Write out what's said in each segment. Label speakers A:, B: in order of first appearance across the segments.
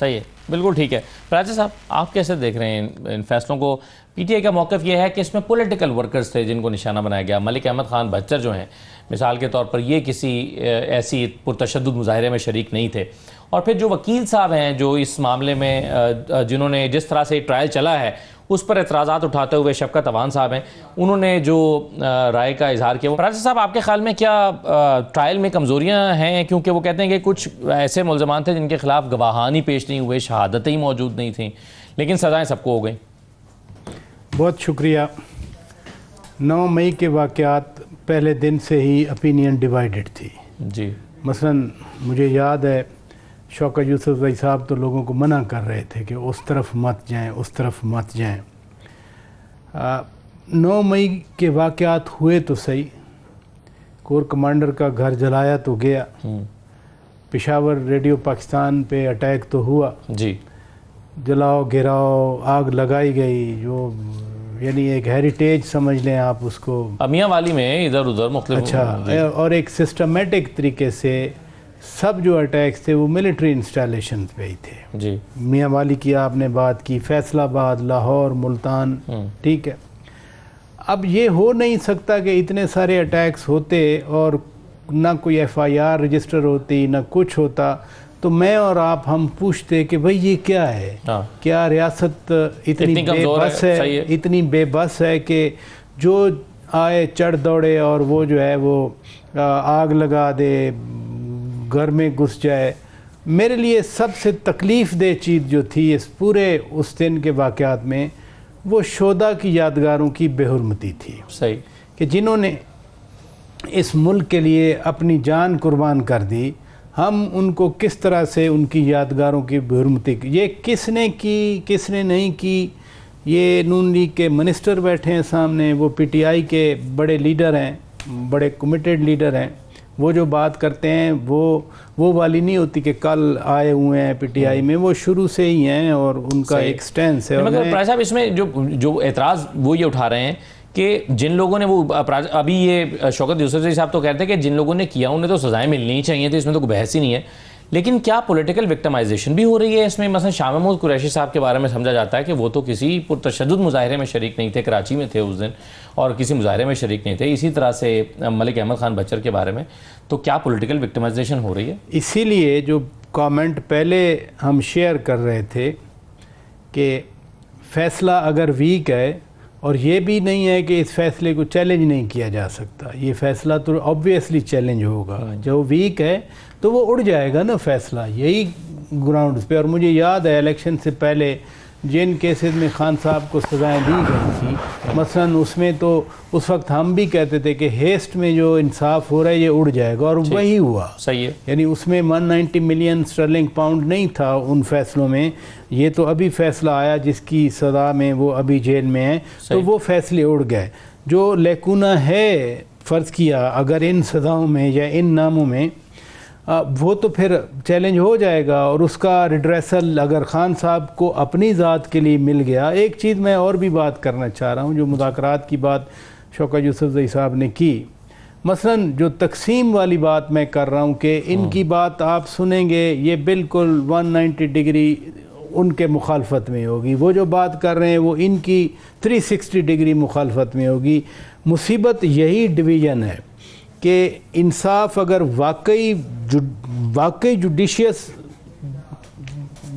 A: صحیح ہے, بالکل ٹھیک ہے. راجہ صاحب آپ کیسے دیکھ رہے ہیں ان فیصلوں کو؟ پی ٹی آئی کا موقف یہ ہے کہ اس میں پولیٹیکل ورکرز تھے جن کو نشانہ بنایا گیا. ملک احمد خان بچر جو ہیں مثال کے طور پر, یہ کسی ایسی پرتشدد مظاہرے میں شریک نہیں تھے. اور پھر جو وکیل صاحب ہیں جو اس معاملے میں جنہوں نے جس طرح سے ٹرائل چلا ہے اس پر اعتراضات اٹھاتے ہوئے شفقت اوان صاحب ہیں, انہوں نے جو رائے کا اظہار کیا. راجہ صاحب آپ کے خیال میں کیا ٹرائل میں کمزوریاں ہیں؟ کیونکہ وہ کہتے ہیں کہ کچھ ایسے ملزمان تھے جن کے خلاف گواہان ہی پیش نہیں ہوئے, شہادتیں ہی موجود نہیں تھیں, لیکن سزائیں سب کو ہو گئیں.
B: بہت شکریہ. 9 مئی کے واقعات پہلے دن سے ہی اپینین ڈیوائیڈڈ تھی.
A: جی
B: مثلاً مجھے یاد ہے شوکت یوسف زئی صاحب تو لوگوں کو منع کر رہے تھے کہ اس طرف مت جائیں, اس طرف مت جائیں. 9 مئی کے واقعات ہوئے تو صحیح, کور کمانڈر کا گھر جلایا تو گیا, پشاور ریڈیو پاکستان پہ اٹیک تو ہوا,
A: جی
B: جلاؤ گراؤ آگ لگائی گئی, جو یعنی ایک ہیریٹیج سمجھ لیں آپ اس کو.
A: میاں والی میں ادھر ادھر مختلف.
B: اچھا, اور ایک سسٹمیٹک طریقے سے سب جو اٹیکس تھے وہ ملٹری انسٹالیشن پہ ہی تھے.
A: جی
B: میاں والی کی آپ نے بات کی, فیصل آباد, لاہور, ملتان, ٹھیک ہے. اب یہ ہو نہیں سکتا کہ اتنے سارے اٹیکس ہوتے اور نہ کوئی ایف آئی آر رجسٹر ہوتی نہ کچھ ہوتا, تو میں اور آپ ہم پوچھتے کہ بھئی یہ کیا ہے, کیا ریاست اتنی بے بس ہے, اتنی بے بس ہے کہ جو آئے چڑھ دوڑے اور وہ جو ہے وہ آگ لگا دے, گھر میں گھس جائے. میرے لیے سب سے تکلیف دہ چیز جو تھی اس پورے اس دن کے واقعات میں وہ شہداء کی یادگاروں کی بے حرمتی تھی.
A: صحیح,
B: کہ جنہوں نے اس ملک کے لیے اپنی جان قربان کر دی, ہم ان کو کس طرح سے ان کی یادگاروں کی بے حرمتی کی. یہ کس نے کی کس نے نہیں کی, یہ نون لیگ کے منسٹر بیٹھے ہیں سامنے, وہ پی ٹی آئی کے بڑے لیڈر ہیں, بڑے کمیٹڈ لیڈر ہیں, وہ جو بات کرتے ہیں وہ والی نہیں ہوتی کہ کل آئے ہوئے ہیں پی ٹی آئی میں, وہ شروع سے ہی ہیں اور ان کا ایک سٹینس ہے.
A: مگر پرائز صاحب اس میں جو اعتراض وہ یہ اٹھا رہے ہیں کہ جن لوگوں نے وہ ابھی یہ شوکت یوسف زئی صاحب تو کہتے ہیں کہ جن لوگوں نے کیا انہیں تو سزائیں ملنی ہی چاہیے تھی, اس میں تو کوئی بحث ہی نہیں ہے, لیکن کیا پولیٹیکل وکٹمائزیشن بھی ہو رہی ہے اس میں؟ مثلا شاہ محمود قریشی صاحب کے بارے میں سمجھا جاتا ہے کہ وہ تو کسی پرتشدد مظاہرے میں شریک نہیں تھے, کراچی میں تھے اس دن اور کسی مظاہرے میں شریک نہیں تھے. اسی طرح سے ملک احمد خان بچر کے بارے میں, تو کیا پولیٹیکل وکٹمائزیشن ہو رہی ہے؟
B: اسی لیے جو کامنٹ پہلے ہم شیئر کر رہے تھے کہ فیصلہ اگر ویک ہے, اور یہ بھی نہیں ہے کہ اس فیصلے کو چیلنج نہیں کیا جا سکتا, یہ فیصلہ تو آبویسلی چیلنج ہوگا. جو ویک ہے تو وہ اڑ جائے گا نا فیصلہ, یہی گراؤنڈز پہ. اور مجھے یاد ہے الیکشن سے پہلے جن کیسز میں خان صاحب کو سزائیں دی گئی تھی, مثلا اس میں تو اس وقت ہم بھی کہتے تھے کہ ہیسٹ میں جو انصاف ہو رہا ہے یہ اڑ جائے گا, اور وہی ہوا.
A: صحیح ہے,
B: یعنی اس میں 190 ملین اسٹرلنگ پاؤنڈ نہیں تھا ان فیصلوں میں. یہ تو ابھی فیصلہ آیا جس کی سزا میں وہ ابھی جیل میں ہیں, تو وہ فیصلے اڑ گئے. جو لیکونہ ہے فرض کیا اگر ان سزاؤں میں یا ان ناموں میں, وہ تو پھر چیلنج ہو جائے گا, اور اس کا ریڈریسل اگر خان صاحب کو اپنی ذات کے لیے مل گیا. ایک چیز میں اور بھی بات کرنا چاہ رہا ہوں, جو مذاکرات کی بات شوکت یوسف زئی صاحب نے کی, مثلا جو تقسیم والی بات میں کر رہا ہوں کہ ان کی بات آپ سنیں گے یہ بالکل 190 ڈگری ان کے مخالفت میں ہوگی, وہ جو بات کر رہے ہیں وہ ان کی 360 ڈگری مخالفت میں ہوگی. مصیبت یہی ڈویژن ہے کہ انصاف اگر واقعی جوڈیشیس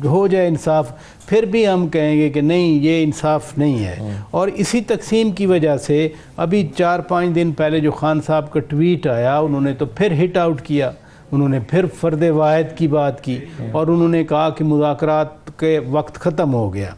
B: ہو جائے انصاف, پھر بھی ہم کہیں گے کہ نہیں یہ انصاف نہیں ہے. اور اسی تقسیم کی وجہ سے ابھی 4-5 دن پہلے جو خان صاحب کا ٹویٹ آیا, انہوں نے تو پھر ہٹ آؤٹ کیا, انہوں نے پھر فرد واحد کی بات کی, اور انہوں نے کہا کہ مذاکرات کے وقت ختم ہو گیا.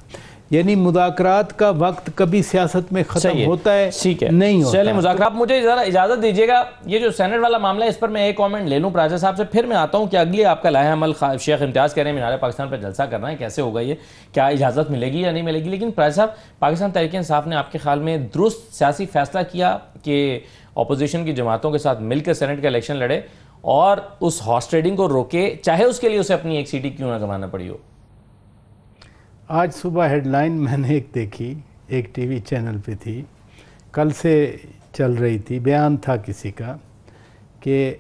B: یعنی مذاکرات کا وقت کبھی سیاست میں ختم ہوتا ہے نہیں ہوتا.
A: چلیں مذاکرات, مجھے ذرا اجازت دیجیے گا, یہ جو سینٹ والا معاملہ ہے اس پر میں ایک کامنٹ لے لوں پراجہ صاحب سے, پھر میں آتا ہوں کہ اگلی آپ کا لائحہ عمل شیخ امتیاز کہہ رہے ہیں مینار پاکستان پر جلسہ کرنا ہے, کیسے ہوگا یہ, کیا اجازت ملے گی یا نہیں ملے گی. لیکن پراجہ صاحب, پاکستان تحریک انصاف نے آپ کے خیال میں درست سیاسی فیصلہ کیا کہ اپوزیشن کی جماعتوں کے ساتھ مل کر سینٹ کا الیکشن لڑے اور اس ہارس ٹریڈنگ کو روکے, چاہے اس کے لیے اسے اپنی ایک سیٹی کیوں نہ گنوانا پڑی ہو؟
B: آج صبح ہیڈ لائن میں نے ایک دیکھی, ایک ٹی وی چینل پہ تھی, کل سے چل رہی تھی, بیان تھا کسی کا کہ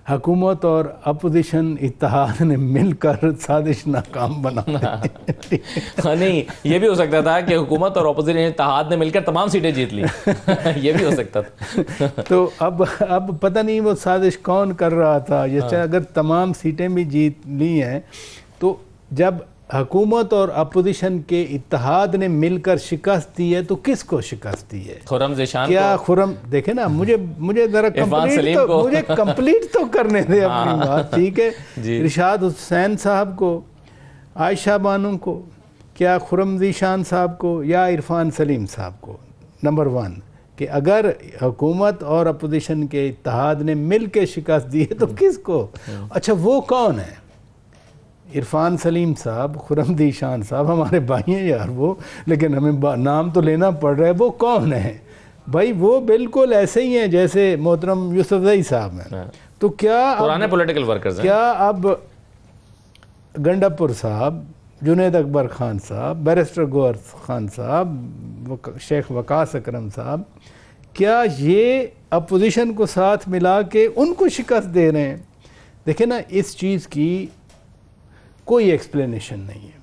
B: حکومت اور اپوزیشن اتحاد نے مل کر سازش ناکام بنا
A: نہیں، یہ بھی ہو سکتا تھا کہ حکومت اور اپوزیشن اتحاد نے مل کر تمام سیٹیں جیت لی یہ بھی ہو سکتا تھا.
B: تو اب پتہ نہیں وہ سازش کون کر رہا تھا. جیسے اگر تمام سیٹیں بھی جیت لی ہیں تو جب حکومت اور اپوزیشن کے اتحاد نے مل کر شکست دی ہے تو کس کو شکست دی ہے؟
A: خرم ذیشان
B: کیا خرم؟ دیکھیں نا مجھے ذرا کمپلیٹ تو کرنے دے اپنی بات. ٹھیک ہے، رشاد حسین صاحب کو، عائشہ بانو کو، کیا خرم ذیشان صاحب کو یا عرفان سلیم صاحب کو؟ نمبر 1 کہ اگر حکومت اور اپوزیشن کے اتحاد نے مل کے شکست دی ہے تو کس کو؟ اچھا وہ کون ہے؟ عرفان سلیم صاحب، خرم ذیشان صاحب ہمارے بھائی ہیں یار وہ، لیکن ہمیں نام تو لینا پڑ رہا ہے. وہ کون ہے بھائی؟ وہ بالکل ایسے ہی ہیں جیسے محترم یوسف زئی صاحب ہیں. تو کیا
A: پرانے پولیٹیکل ورکرز ہیں.
B: کیا اب گنڈاپور صاحب، جنید اکبر خان صاحب، بیرسٹر گوہر خان صاحب، شیخ وقاص اکرم صاحب، کیا یہ اپوزیشن کو ساتھ ملا کے ان کو شکست دے رہے ہیں؟ دیکھیں نا، اس چیز کی کوئی ایکسپلینیشن نہیں ہے.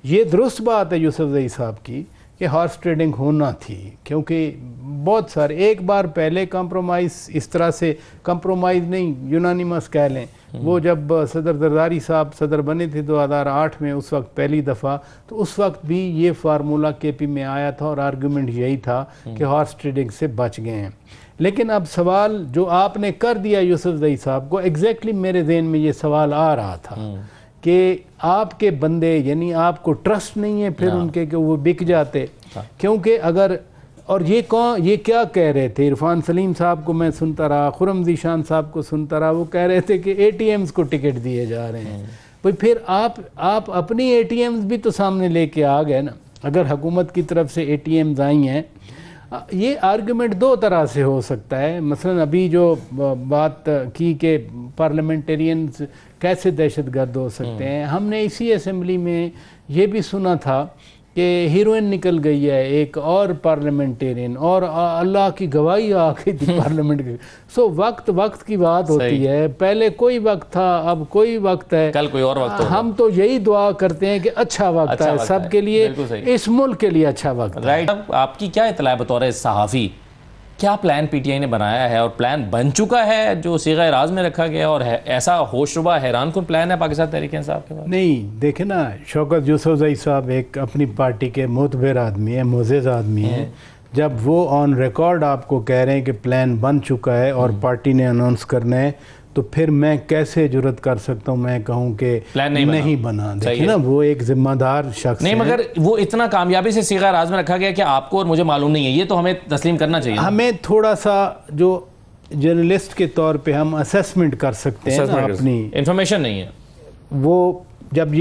B: یہ درست بات ہے یوسف زئی صاحب کی کہ ہارس ٹریڈنگ ہونا تھی، کیونکہ بہت سارے ایک بار پہلے کمپرومائز، اس طرح سے کمپرومائز نہیں، یونانیمس کہہ لیں، وہ جب صدر زرداری صاحب صدر بنے تھے 2008 میں، اس وقت پہلی دفعہ، تو اس وقت بھی یہ فارمولہ کے پی میں آیا تھا اور آرگومنٹ یہی تھا کہ ہارس ٹریڈنگ سے بچ گئے ہیں. لیکن اب سوال جو آپ نے کر دیا یوسف زئی صاحب کو، ایگزیکٹلی میرے ذہن میں یہ سوال آ رہا تھا کہ آپ کے بندے، یعنی آپ کو ٹرسٹ نہیں ہے پھر ان کے کہ وہ بک جاتے. کیونکہ اگر، اور یہ کیا کہہ رہے تھے؟ عرفان سلیم صاحب کو میں سنتا رہا، خرم ذیشان صاحب کو سنتا رہا، وہ کہہ رہے تھے کہ اے ٹی ایمز کو ٹکٹ دیے جا رہے ہیں. بھئی پھر آپ اپنی اے ٹی ایمز بھی تو سامنے لے کے آ گئے نا. اگر حکومت کی طرف سے اے ٹی ایمز آئی ہیں، یہ آرگومنٹ 2 طرح سے ہو سکتا ہے. مثلا ابھی جو بات کی کہ پارلیمنٹیرینز کیسے دہشت گرد ہو سکتے ہیں، ہم نے اسی اسمبلی میں یہ بھی سنا تھا کہ ہیروئن نکل گئی ہے ایک اور پارلیمنٹیرین، اور اللہ کی گواہی آ گئی تھی پارلیمنٹ کی. سو وقت کی بات ہوتی ہے. پہلے کوئی وقت تھا، اب کوئی وقت ہے،
A: کل کوئی اور وقت ہوگا.
B: ہم تو یہی دعا کرتے ہیں کہ اچھا وقت ہے سب کے لیے، اس ملک کے لیے اچھا وقت ہے.
A: رائٹ. آپ کی کیا اطلاع بطور صحافی، کیا پلان پی ٹی آئی نے بنایا ہے، اور پلان بن چکا ہے جو صیغہ راز میں رکھا گیا، اور ایسا ہوش ربا حیران کن پلان ہے پاکستان تحریک انصاف کے بعد؟
B: نہیں، دیکھیں نا، شوکت یوسف زئی صاحب ایک اپنی پارٹی کے معتبر آدمی ہیں، معزز آدمی ہیں. جب وہ آن ریکارڈ آپ کو کہہ رہے ہیں کہ پلان بن چکا ہے اور پارٹی نے اناؤنس کرنا ہے، تو پھر میں کیسے جرت کر سکتا ہوں میں کہوں کہ
A: پلان
B: نہیں بنا؟ دیکھیں نا، وہ ایک ذمہ دار شخص
A: نہیں، مگر وہ اتنا کامیابی سے صیغہ راز میں رکھا گیا کہ آپ کو اور مجھے معلوم نہیں ہے، یہ تو ہمیں تسلیم کرنا چاہیے.
B: ہمیں تھوڑا سا جو جرنلسٹ کے طور پہ ہم اسیسمنٹ کر سکتے ہیں اپنی
A: انفارمیشن نہیں ہے.
B: وہ جب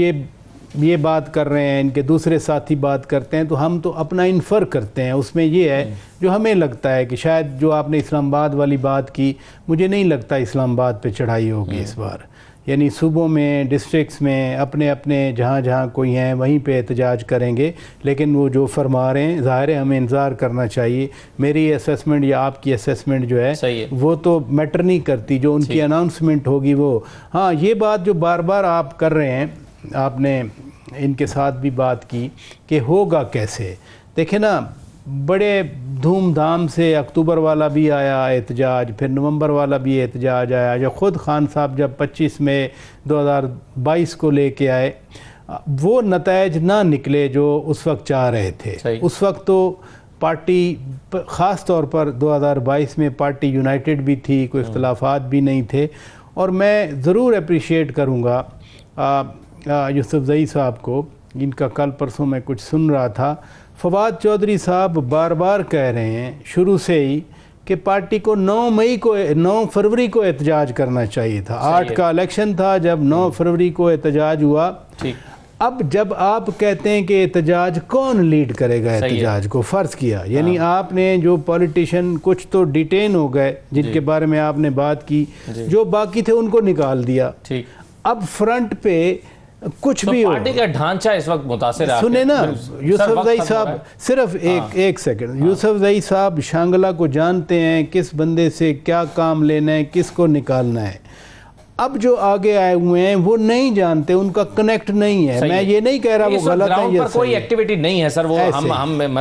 B: یہ بات کر رہے ہیں، ان کے دوسرے ساتھی بات کرتے ہیں، تو ہم تو اپنا انفر کرتے ہیں. اس میں یہ ہے جو ہمیں لگتا ہے کہ شاید جو آپ نے اسلام آباد والی بات کی، مجھے نہیں لگتا اسلام آباد پہ چڑھائی ہوگی اس بار. یعنی صوبوں میں، ڈسٹرکٹس میں، اپنے جہاں کوئی ہیں وہیں پہ احتجاج کریں گے. لیکن وہ جو فرما رہے ہیں، ظاہر ہے ہمیں انتظار کرنا چاہیے. میری اسیسمنٹ یا آپ کی اسیسمنٹ جو ہے وہ تو میٹر نہیں کرتی، جو ان کی اناؤنسمنٹ ہوگی وہ. ہاں، یہ بات جو بار بار آپ کر رہے ہیں، آپ نے ان کے ساتھ بھی بات کی کہ ہوگا کیسے. دیکھیں نا، بڑے دھوم دھام سے اکتوبر والا بھی آیا احتجاج، پھر نومبر والا بھی احتجاج آیا. جب خود خان صاحب جب 25 مئی 2022 کو لے کے آئے، وہ نتائج نہ نکلے جو اس وقت چاہ رہے تھے. اس وقت تو پارٹی، خاص طور پر 2022 میں پارٹی یونائٹڈ بھی تھی، کوئی اختلافات بھی نہیں تھے. اور میں ضرور اپریشیٹ کروں گا یوسف زئی صاحب کو. ان کا کل پرسوں میں کچھ سن رہا تھا، فواد چودھری صاحب بار بار کہہ رہے ہیں شروع سے ہی کہ پارٹی کو 9 فروری کو احتجاج کرنا چاہیے تھا. 8 کا الیکشن تھا، جب 9 فروری کو احتجاج ہوا. اب جب آپ کہتے ہیں کہ احتجاج کون لیڈ کرے گا احتجاج کو، فرض کیا یعنی آپ نے جو پولیٹیشین کچھ تو ڈیٹین ہو گئے جن کے بارے میں آپ نے بات کی، جو باقی تھے ان کو نکال دیا. اب فرنٹ پہ کچھ
A: تو
B: بھی ہو.
A: پارٹی کا ڈھانچہ اس وقت متاثر ہے.
B: سنیں نا یوسف زئی صاحب صرف ایک سیکنڈ. یوسف زئی صاحب شانگلہ کو جانتے ہیں کس بندے سے کیا کام لینا ہے, کس کو نکالنا ہے. اب جو آگے آئے ہوئے ہیں وہ نہیں جانتے, ان کا کنیکٹ نہیں ہے. میں یہ نہیں کہہ رہا وہ غلط ہے,
A: کوئی ایکٹیویٹی نہیں ہے سر, وہ ہم مطلب